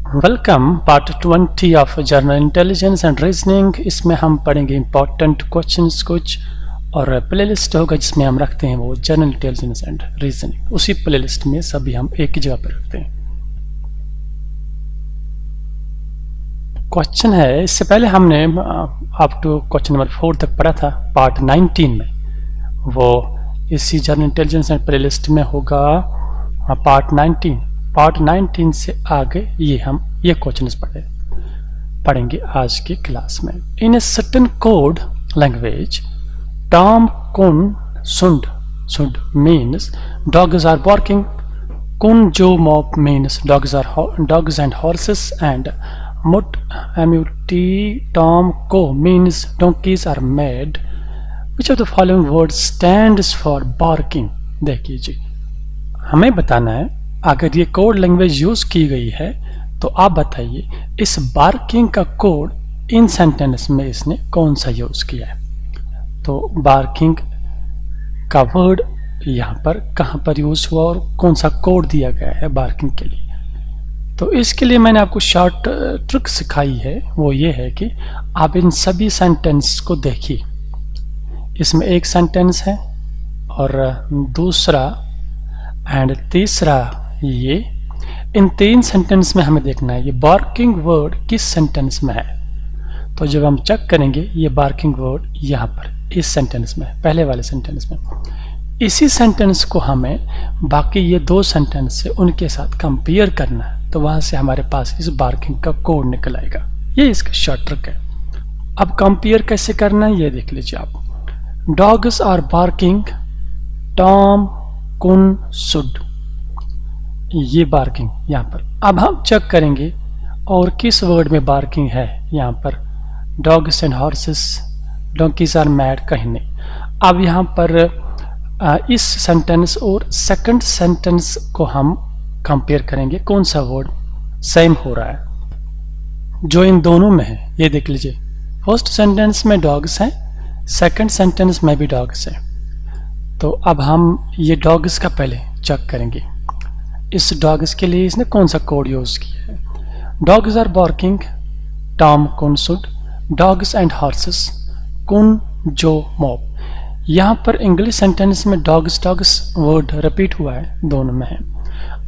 Welcome part 20 of journal intelligence and reasoning. इसमें हम पढ़ेंगे इंपॉर्टेंट क्वेश्चंस कुछ और प्लेलिस्ट होगा जिसमें हम रखते हैं वो जर्नल इंटेलिजेंस एंड रीजनिंग। उसी प्लेलिस्ट में सभी हम एक ही जगह पर रखते हैं। क्वेश्चन है, इससे पहले हमने अप टू क्वेश्चन नंबर 4 तक पढ़ा था पार्ट 19 में। वो इसी जर्नल इंटेलिजेंस एंड प्लेलिस्ट में होगा पार्ट 19। पार्ट 19 से आगे ये क्वेश्चन पढ़ेंगे आज की क्लास में। In a certain code language टॉम कुन सुंड मीन्स डॉग्स आर barking, कुन जो मॉप means dogs and horses, and muti tom ko means donkeys are mad. Which of the following words stands for barking? देखिए जी, हमें बताना है अगर ये कोड लैंग्वेज यूज की गई है तो आप बताइए इस बार्किंग का कोड इन सेंटेंस में इसने कौन सा यूज किया है। तो बार्किंग का वर्ड यहाँ पर कहाँ पर यूज हुआ और कौन सा कोड दिया गया है बार्किंग के लिए। तो इसके लिए मैंने आपको शॉर्ट ट्रिक सिखाई है, वो ये है कि आप इन सभी सेंटेंस को देखिए। इसमें एक सेंटेंस है और दूसरा एंड तीसरा, ये इन 3 सेंटेंस में हमें देखना है ये बार्किंग वर्ड किस सेंटेंस में है। तो जब हम चेक करेंगे ये बार्किंग वर्ड यहाँ पर इस सेंटेंस में, पहले वाले सेंटेंस में, इसी सेंटेंस को हमें बाकी ये 2 सेंटेंस से उनके साथ कंपेयर करना है। तो वहाँ से हमारे पास इस बार्किंग का कोड निकल आएगा। ये इसका शॉर्ट ट्रिक है। अब कंपेयर कैसे करना है ये देख लीजिए आप। डॉग्स आर बार्किंग टॉम कुन शुड, ये बार्किंग यहाँ पर। अब हम चेक करेंगे और किस वर्ड में बार्किंग है यहाँ पर। Dogs and horses, donkeys are mad, कहीं नहीं। अब यहाँ पर इस सेंटेंस और सेकंड सेंटेंस को हम कंपेयर करेंगे, कौन सा वर्ड सेम हो रहा है जो इन दोनों में है। ये देख लीजिए, फर्स्ट सेंटेंस में डॉग्स हैं, सेकंड सेंटेंस में भी डॉग्स हैं। तो अब हम ये डॉग्स का पहले चेक करेंगे, इस डॉग्स के लिए इसने कौन सा कोड यूज किया है। डॉग्स आर बार्किंग टॉम कुन शुड, डॉग्स एंड हॉर्सेस कुन जो मॉप। यहाँ पर इंग्लिश सेंटेंस में डॉग्स वर्ड रिपीट हुआ है, दोनों में है।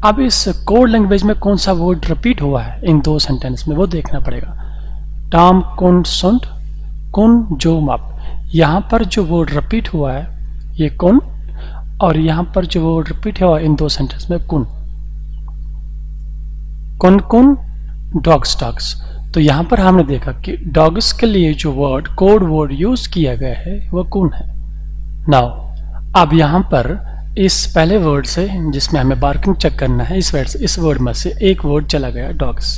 अब इस कोड लैंग्वेज में कौन सा वर्ड रिपीट हुआ है इन 2 सेंटेंस में, वो देखना पड़ेगा। टॉम कुन शुड कुन जो मॉप, यहाँ पर जो वर्ड रिपीट हुआ है ये कुन, और यहाँ पर जो वर्ड रिपीट हुआ इन 2 सेंटेंस में कुन कुन डॉग्स। तो यहाँ पर हमने देखा कि डॉग्स के लिए जो वर्ड कोड वर्ड यूज किया गया है वो कुन है। नाउ अब यहाँ पर इस पहले वर्ड से जिसमें हमें बार्किंग चेक करना है, इस वर्ड में से एक वर्ड चला गया डॉग्स।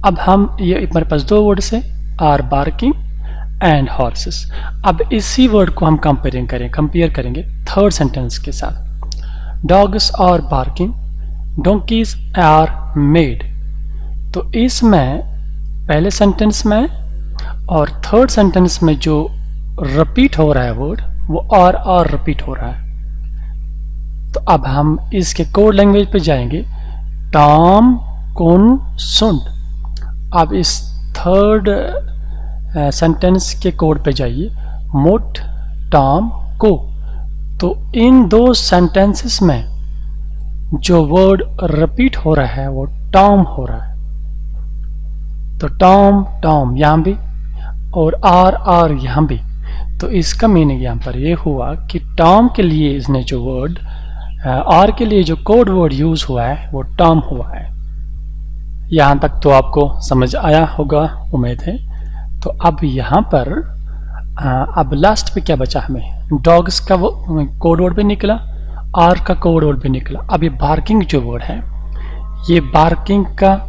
अब हम ये हमारे पास 2 वर्ड से आर बार्किंग एंड हॉर्सेस। अब इसी वर्ड को हम कंपेयर करेंगे थर्ड सेंटेंस के साथ। Dogs are barking, donkeys are mad. तो इसमें पहले सेंटेंस में और थर्ड सेंटेंस में जो रिपीट हो रहा है वर्ड वो और रिपीट हो रहा है। तो अब हम इसके कोड लैंग्वेज पे जाएंगे, टॉम कुन शुड। अब इस थर्ड सेंटेंस के कोड पे जाइए, मुट टॉम को। तो इन 2 सेंटेंसेस में जो वर्ड रिपीट हो रहा है वो टॉम हो रहा है। तो टॉम यहाँ भी और आर यहाँ भी। तो इसका मीनिंग यहाँ पर ये हुआ कि टॉम के लिए इसने जो वर्ड आर के लिए जो कोड वर्ड यूज हुआ है वो टॉम हुआ है। यहाँ तक तो आपको समझ आया होगा, उम्मीद है। तो अब यहाँ पर अब लास्ट पे क्या बचा हमें, डॉग्स का वो कोड वर्ड भी निकला, आर का कोड वर्ड भी निकला। अब ये बार्किंग जो वर्ड है, ये बार्किंग का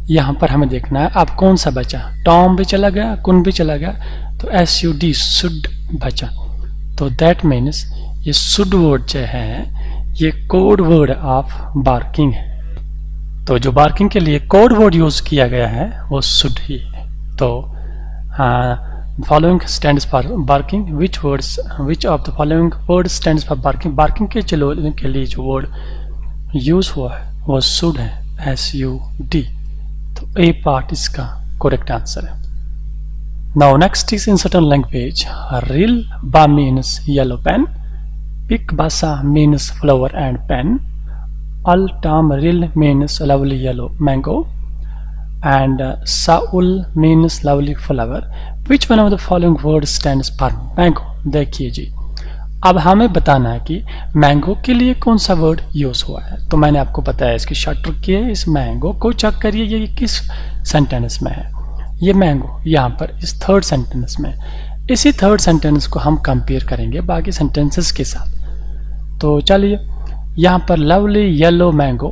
यहाँ पर हमें देखना है अब कौन सा बचा। टॉम भी चला गया, कुन भी चला गया, तो SUD शुड बचा। तो दैट मीन्स ये शुड वर्ड जो है ये कोड वर्ड ऑफ बार्किंग है। तो जो बार्किंग के लिए कोड वर्ड यूज किया गया है वो शुड ही है। तो following stands for barking, which of the following word stands for barking. Barking के लिए जो वर्ड यूज हुआ है वो शुड है, SUD। तो ए पार्ट इसका करेक्ट आंसर है। Now next is in certain language रिल बा मीन्स येलो पेन, पिक बासा means flower and pen, al tam ril means lovely yellow mango, and saul means lovely flower. Which one of the following words stands for mango? देखिए जी, अब हमें बताना है कि मैंगो के लिए कौन सा वर्ड यूज हुआ है। तो मैंने आपको बताया इसकी शॉर्ट ट्रिक की है। इस मैंगो को चेक करिए ये किस सेंटेंस में है। ये मैंगो यहाँ पर इस थर्ड सेंटेंस में, इसी थर्ड सेंटेंस को हम कंपेयर करेंगे बाकी सेंटेंसेस के साथ। तो चलिए, यहाँ पर लवली येलो मैंगो,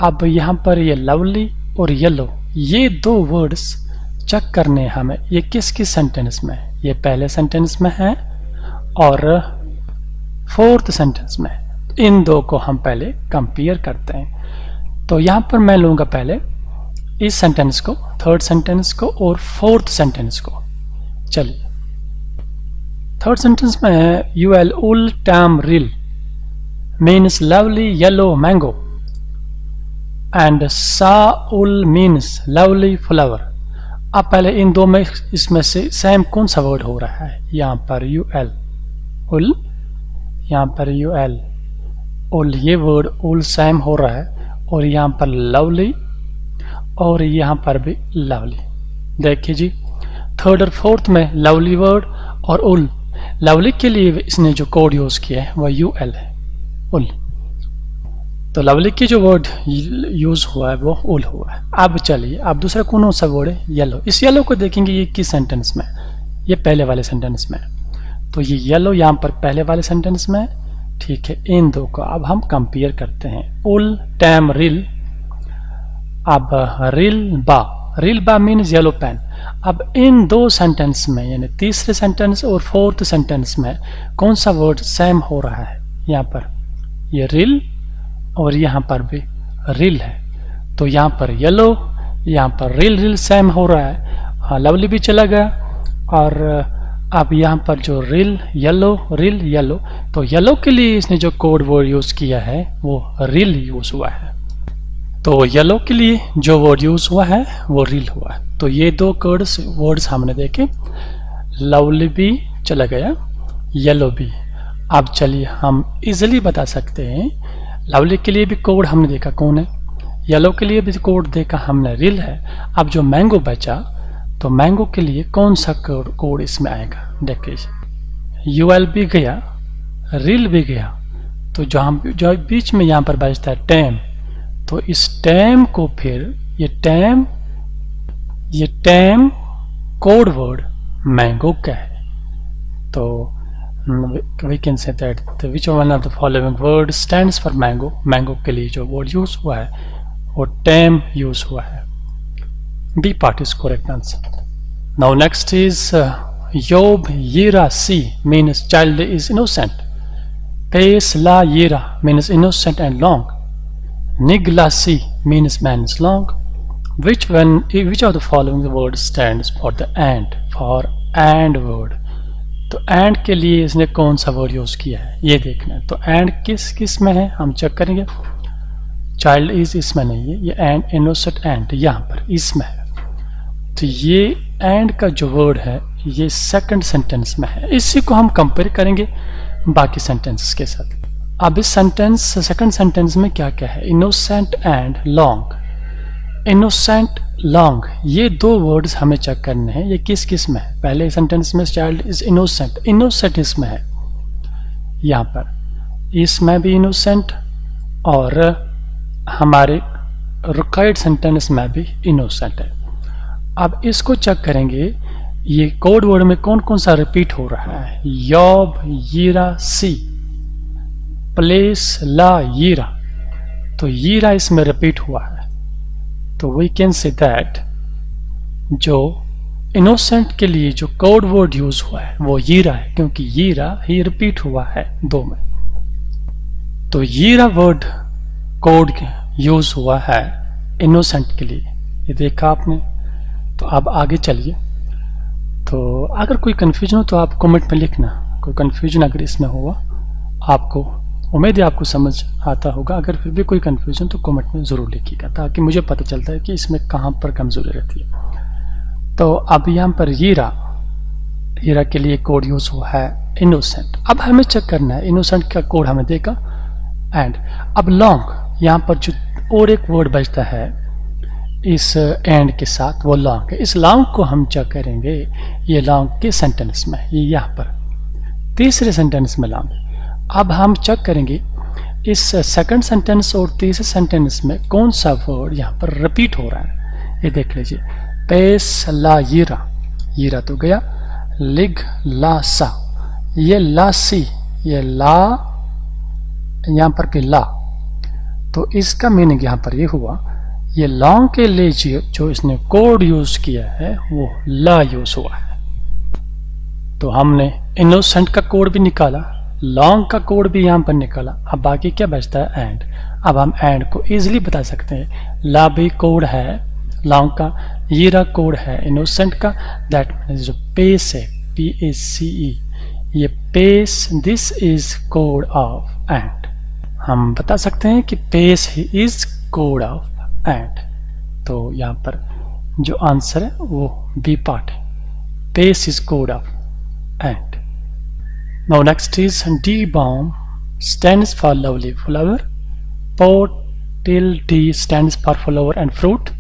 अब यहाँ पर ये लवली और येलो ये दो वर्ड्स चेक करने हमें ये किस किस सेंटेंस में है। ये पहले सेंटेंस में है और फोर्थ सेंटेंस में है। इन दो को हम पहले कंपेयर करते हैं। तो यहाँ पर मैं लूँगा पहले इस सेंटेंस को, थर्ड सेंटेंस को और फोर्थ सेंटेंस को। चलिए, थर्ड सेंटेंस में है U L ul time reel means lovely yellow mango and saul means lovely flower। अब पहले इन दो में इसमें से सेम कौन सा वर्ड हो रहा है। यहाँ पर यू एल उल, यहाँ पर यू एल उल, ये वर्ड उल सेम हो रहा है और यहाँ पर लवली और यहाँ पर भी लवली। देखिए जी, थर्ड और फोर्थ में लवली वर्ड और उल। लवली के लिए इसने जो कोड यूज किया है वह यू एल है, उल। तो लवली की जो वर्ड यूज हुआ है वो उल हुआ है। अब चलिए, अब दूसरा कौन सा वर्ड है, येलो। इस येलो को देखेंगे ये किस सेंटेंस में, ये पहले वाले सेंटेंस में। तो ये येलो यहाँ पर पहले वाले सेंटेंस में, ठीक है। इन दो को अब हम कंपेयर करते हैं, उल टैम रिल। अब रिल बा मीन्स येलो पेन। अब इन दो सेंटेंस में यानी तीसरे सेंटेंस और फोर्थ सेंटेंस में कौन सा वर्ड सेम हो रहा है। यहाँ पर ये रिल और यहाँ पर भी रिल है। तो यहाँ पर येलो, यहाँ पर रिल सेम हो रहा है। हाँ, लवली भी चला गया और अब यहाँ पर जो रिल येलो, तो येलो के लिए इसने जो कोड वर्ड यूज किया है वो रिल यूज हुआ है। तो येलो के लिए जो वर्ड यूज हुआ है वो रिल हुआ है। तो ये दो वर्ड्स हमने देखे, लवली भी चला गया, येलो भी। अब चलिए हम इजीली बता सकते हैं, लवली के लिए भी कोड हमने देखा कौन है, येलो के लिए भी कोड देखा हमने रिल है। अब जो मैंगो बचा, तो मैंगो के लिए कौन सा कोड इसमें आएगा। देखिए, यूएल भी गया, रिल भी गया, तो जो बीच में यहाँ पर बचता है टैम, तो इस टैम को फिर ये टैम कोड वर्ड मैंगो का है। तो we can say that which one of the following words stands for mango। Mango के लिए जो वर्ड यूज हुआ है वो टैम यूज हुआ है। B part is correct answer. Now next is योब यीरा सी मीन्स चाइल्ड इज इनोसेंट, पेस ला यीरा मीन्स इनोसेंट एंड लॉन्ग, निगला सी means man is long. which of the following word stands for the and word। तो एंड के लिए इसने कौन सा वर्ड यूज किया है ये देखना है। तो एंड किस में है हम चेक करेंगे। चाइल्ड इज इसमें नहीं है, ये एंड इनोसेंट एंड यहाँ पर इसमें है। तो ये एंड का जो वर्ड है ये सेकंड सेंटेंस में है। इसी को हम कंपेयर करेंगे बाकी सेंटेंसेस के साथ। अब इस सेकंड सेंटेंस में क्या क्या है, innocent and long. Innocent long ये दो वर्ड्स हमें चेक करने हैं, ये किस किस में है। पहले सेंटेंस में चाइल्ड इज इनोसेंट इसमें है, यहाँ पर इसमें भी इनोसेंट और हमारे रिक्वायर्ड सेंटेंस में भी इनोसेंट है। अब इसको चेक करेंगे, ये कोड वर्ड में कौन कौन सा रिपीट हो रहा है। योब यीरा सी, प्लेस ला यीरा, तो यीरा इसमें रिपीट हुआ है। तो वी कैन से दैट जो इनोसेंट के लिए जो कोड वर्ड यूज हुआ है वो यीरा है, क्योंकि यीरा ही रिपीट हुआ है दो में। तो यीरा वर्ड कोड यूज हुआ है इनोसेंट के लिए, ये देखा आपने। तो अब आगे चलिए। तो अगर कोई कन्फ्यूजन हो तो आप कमेंट में लिखना, कोई कन्फ्यूजन अगर इसमें हुआ आपको उम्मीद है आपको समझ आता होगा। अगर फिर भी कोई कन्फ्यूजन तो कमेंट में ज़रूर लिखिएगा, ताकि मुझे पता चलता है कि इसमें कहाँ पर कमज़ोरी रहती है। तो अब यहाँ पर हीरा के लिए कोड यूज़ हुआ है इनोसेंट। अब हमें चेक करना है, इनोसेंट का कोड हमें देगा एंड। अब लॉन्ग, यहाँ पर जो और एक वर्ड बचता है इस एंड के साथ, वो लॉन्ग है। इस लॉन्ग को हम चेक करेंगे, ये लॉन्ग के सेंटेंस में, ये यहाँ पर तीसरे सेंटेंस में लॉन्ग। अब हम चेक करेंगे इस सेकंड सेंटेंस और तीसरे सेंटेंस में कौन सा वर्ड यहाँ पर रिपीट हो रहा है। ये देख लीजिए, पेस ला यीरा तो गया, लिग ला सा, ये ला सी, ये ला यहाँ पर के ला, तो इसका मीनिंग यहाँ पर ये हुआ, ये लॉन्ग के लिए जो इसने कोड यूज किया है वो ला यूज हुआ है। तो हमने इनोसेंट का कोड भी निकाला, लॉन्ग का कोड भी यहाँ पर निकाला। अब बाकी क्या बचता है, एंड। अब हम एंड को इजीली बता सकते हैं, ला भी कोड है लॉन्ग का, यीरा कोड है इनोसेंट का, दैट मीन्स जो पेस है PACE, ये pace, this is code of and. हम बता सकते हैं कि pace is code of and. तो यहाँ पर जो आंसर है वो बी पार्ट है, pace is code of and. Now next is D bomb stands for lovely flower, pot till D stands for flower and fruit,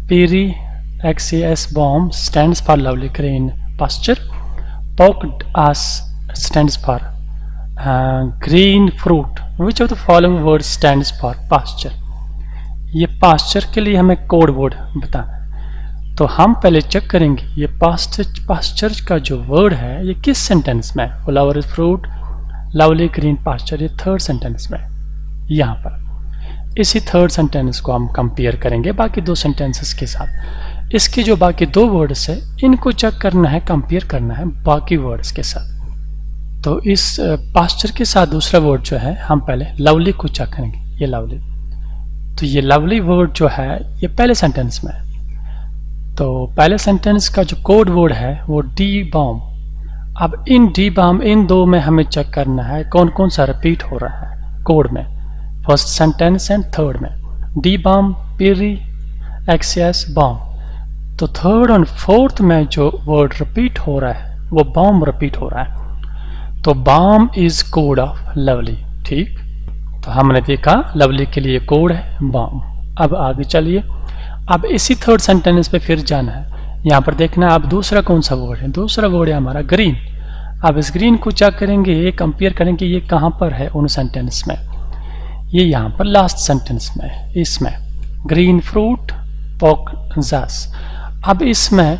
Piri XAS bomb stands for lovely green pasture, poked as stands for green fruit. Which of the following words stands for pasture? ये pasture के लिए हमें code word बताना है। तो हम पहले check करेंगे ये पास्चर का जो वर्ड है ये किस सेंटेंस में है। Flower is fruit, lovely green pasture, ये थर्ड सेंटेंस में है। यहाँ पर इसी थर्ड सेंटेंस को हम कंपेयर करेंगे बाकी दो सेंटेंसेस के साथ। इसके जो बाकी दो वर्ड्स है इनको चेक करना है, कंपेयर करना है बाकी वर्ड्स के साथ। तो इस पास्चर के साथ दूसरा वर्ड जो है हम पहले लवली को चेक करेंगे, ये लवली। तो ये लवली वर्ड जो है ये पहले सेंटेंस में है। तो पहले सेंटेंस का जो कोड वर्ड है वो डी बॉम। अब इन डी बॉम, इन दो में हमें चेक करना है कौन कौन सा रिपीट हो रहा है कोड में, फर्स्ट सेंटेंस एंड थर्ड में। डी बॉम, पिरी, एक्सियस, बॉम। तो थर्ड और फोर्थ में जो वर्ड रिपीट हो रहा है वो बॉम रिपीट हो रहा है। तो बॉम इज कोड ऑफ लवली, ठीक। तो हमने देखा लवली के लिए कोड है बॉम। अब आगे चलिए, अब इसी थर्ड सेंटेंस पे फिर जाना है। यहाँ पर देखना है अब दूसरा कौन सा वर्ड है, दूसरा वर्ड है हमारा ग्रीन। अब इस ग्रीन को चेक करेंगे, ये कंपेयर करेंगे ये कहाँ पर है उन सेंटेंस में। ये यहाँ पर लास्ट सेंटेंस में, इसमें ग्रीन फ्रूट पॉक जास। अब इसमें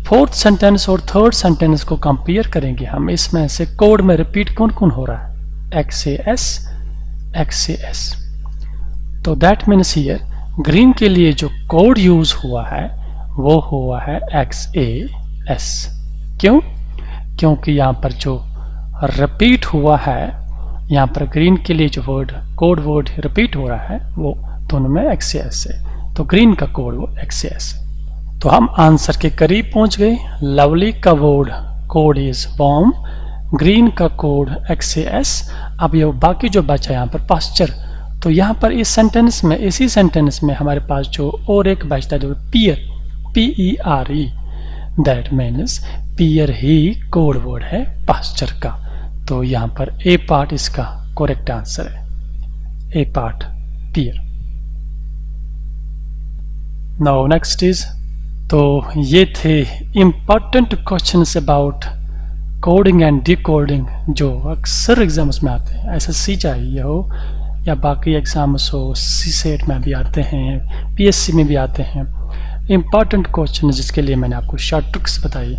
फोर्थ सेंटेंस और थर्ड सेंटेंस को कंपेयर करेंगे हम। इसमें से कोड में रिपीट कौन कौन हो रहा है, XAS। तो दैट मीन्स हियर ग्रीन के लिए जो कोड यूज हुआ है वो हुआ है XAS। क्यों? क्योंकि यहाँ पर जो रिपीट हुआ है, यहाँ पर ग्रीन के लिए जो वर्ड कोड वर्ड रिपीट हो रहा है वो दोनों में XAS है। तो ग्रीन का कोड वो XAS है। तो हम आंसर के करीब पहुंच गए। लवली का वर्ड कोड इज बॉम, ग्रीन का कोड XAS। अब ये बाकी जो बचा यहाँ पर पास्चर। तो यहाँ पर इस सेंटेंस में, इसी सेंटेंस में हमारे पास जो और एक बचता है जो pear, PERE, that means pear ही कोड वर्ड है पास्चर का। तो यहाँ पर ए पार्ट इसका करेक्ट आंसर है, A part pear. Now next is, तो ये थे important questions about coding and decoding जो अक्सर एग्जाम्स में आते हैं, SSC चाहिए हो या बाकी एग्जाम्स हो, CSET में भी आते हैं, PSC में भी आते हैं। इम्पॉर्टेंट क्वेश्चन जिसके लिए मैंने आपको शॉर्ट ट्रिक्स बताई,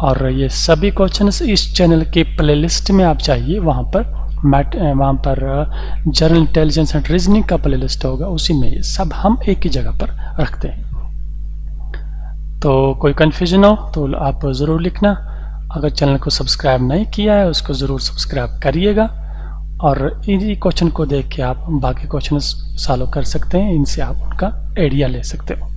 और ये सभी क्वेश्चंस इस चैनल के प्लेलिस्ट में आप जाइए, वहाँ पर जनरल इंटेलिजेंस एंड रीजनिंग का प्लेलिस्ट होगा, उसी में ये सब हम एक ही जगह पर रखते हैं। तो कोई कन्फ्यूजन हो तो आप ज़रूर लिखना। अगर चैनल को सब्सक्राइब नहीं किया है उसको ज़रूर सब्सक्राइब करिएगा, और इन्हीं क्वेश्चन को देख के आप बाकी क्वेश्चन सॉल्व कर सकते हैं, इनसे आप उनका आइडिया ले सकते हो।